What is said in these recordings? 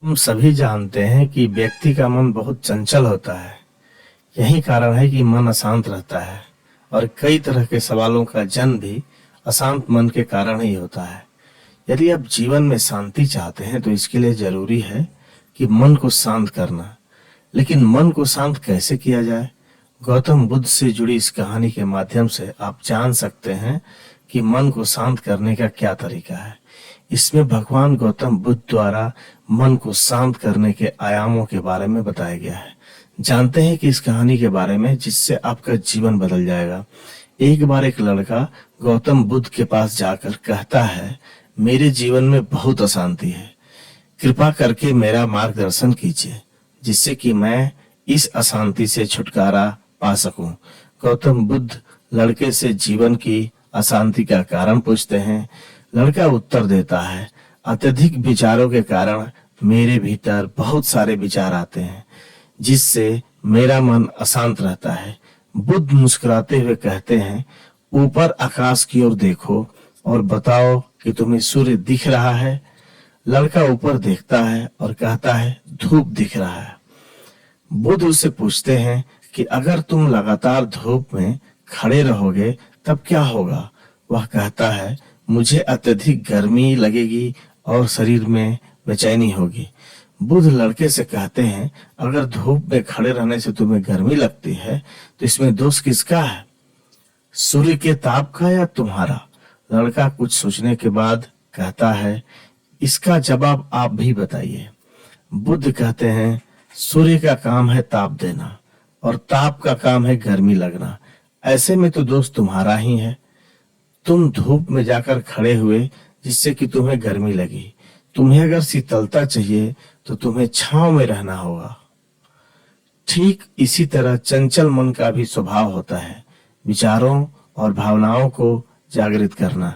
हम सभी जानते हैं कि व्यक्ति का मन बहुत चंचल होता है। यही कारण है कि मन अशांत रहता है और कई तरह के सवालों का जन्म भी अशांत मन के कारण ही होता है। यदि आप जीवन में शांति चाहते हैं तो इसके लिए जरूरी है कि मन को शांत करना। लेकिन मन को शांत कैसे किया जाए? गौतम बुद्ध से जुड़ी इस कहानी के माध्यम से आप जान सकते हैं कि मन को शांत करने का क्या तरीका है। इसमें भगवान गौतम बुद्ध द्वारा मन को शांत करने के आयामों के बारे में बताया गया है। जानते हैं कि इस कहानी के बारे में जिससे आपका जीवन बदल जाएगा। एक बार एक लड़का गौतम बुद्ध के पास जाकर कहता है, मेरे जीवन में बहुत अशांति है, कृपा करके मेरा मार्गदर्शन कीजिए जिससे कि मैं इस अशांति से छुटकारा पा सकूं। गौतम बुद्ध लड़के से जीवन की अशांति का कारण पूछते हैं। लड़का उत्तर देता है, अत्यधिक विचारों के कारण मेरे भीतर बहुत सारे विचार आते हैं जिससे मेरा मन अशांत रहता है। बुद्ध मुस्कुराते हुए कहते हैं, ऊपर आकाश की ओर देखो और बताओ कि तुम्हें सूर्य दिख रहा है। लड़का ऊपर देखता है और कहता है, धूप दिख रहा है। बुद्ध उससे पूछते हैं कि अगर तुम लगातार धूप में खड़े रहोगे तब क्या होगा? वह कहता है, मुझे अत्यधिक गर्मी लगेगी और शरीर में बेचैनी होगी। बुद्ध लड़के से कहते हैं, अगर धूप में खड़े रहने से तुम्हें गर्मी लगती है तो इसमें दोष किसका है, सूर्य के ताप का या तुम्हारा? लड़का कुछ सोचने के बाद कहता है, इसका जवाब आप भी बताइए। बुद्ध कहते हैं, सूर्य का काम है ताप देना और ताप का काम है गर्मी लगना। ऐसे में तो दोष तुम्हारा ही है। तुम धूप में जाकर खड़े हुए जिससे कि तुम्हें गर्मी लगी। तुम्हें अगर शीतलता चाहिए तो तुम्हें छांव में रहना होगा। ठीक इसी तरह चंचल मन का भी स्वभाव होता है, विचारों और भावनाओं को जागृत करना।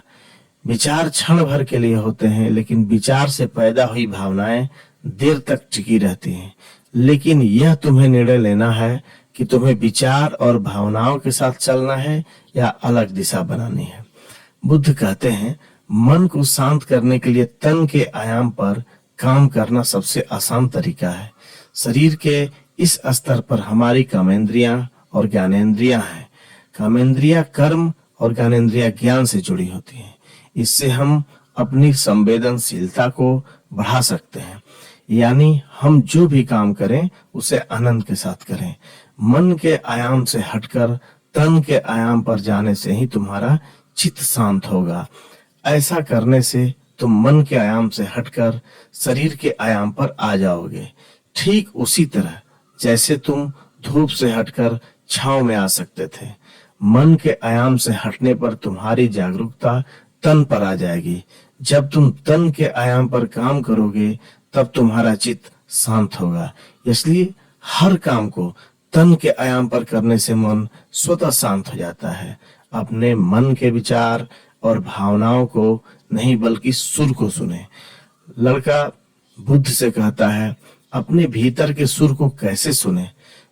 विचार क्षण भर के लिए होते हैं, लेकिन विचार से पैदा हुई भावनाएं देर तक टिकी रहती हैं। लेकिन यह तुम्हें निर्णय लेना है कि तुम्हें विचार और भावनाओं के साथ चलना है या अलग दिशा बनानी है। बुद्ध कहते हैं, मन को शांत करने के लिए तन के आयाम पर काम करना सबसे आसान तरीका है। शरीर के इस स्तर पर हमारी कामेंद्रियां और ज्ञानेंद्रियां हैं। कामेंद्रियां कर्म और ज्ञानेंद्रियां ज्ञान से जुड़ी होती हैं। इससे हम अपनी संवेदनशीलता को बढ़ा सकते हैं, यानी हम जो भी काम करें उसे आनंद के साथ करें। मन के आयाम से हटकर तन के आयाम पर जाने से ही तुम्हारा चित्त शांत होगा। ऐसा करने से तुम मन के आयाम से हटकर शरीर के आयाम पर आ जाओगे। ठीक उसी तरह जैसे तुम धूप से हटकर छांव में आ सकते थे। मन के आयाम से हटने पर तुम्हारी जागरूकता तन पर आ जाएगी। जब तुम तन के आयाम पर काम करोगे तब तुम्हारा चित्त शांत होगा। इसलिए हर काम को तन के आयाम पर करने से मन स्वतः शांत हो जाता है। अपने मन के विचार और भावनाओं को नहीं बल्कि सुर को सुने। लड़का बुद्ध से कहता है, अपने भीतर के सुर को कैसे सुने?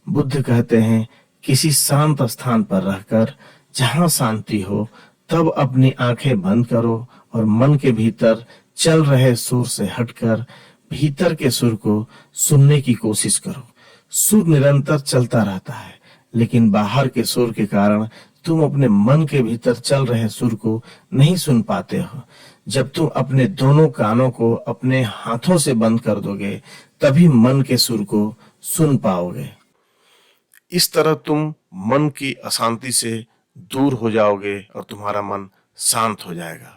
बुद्ध कहते हैं, किसी शांत स्थान पर रहकर जहां शांति हो तब अपनी आंखें बंद करो और मन के भीतर चल रहे सुर से हटकर भीतर के सुर को सुनने की कोशिश करो। सुर निरंतर चलता रहता है, लेकिन बाहर के सुर के कारण तुम अपने मन के भीतर चल रहे सुर को नहीं सुन पाते हो। जब तुम अपने दोनों कानों को अपने हाथों से बंद कर दोगे तभी मन के सुर को सुन पाओगे। इस तरह तुम मन की अशांति से दूर हो जाओगे और तुम्हारा मन शांत हो जाएगा।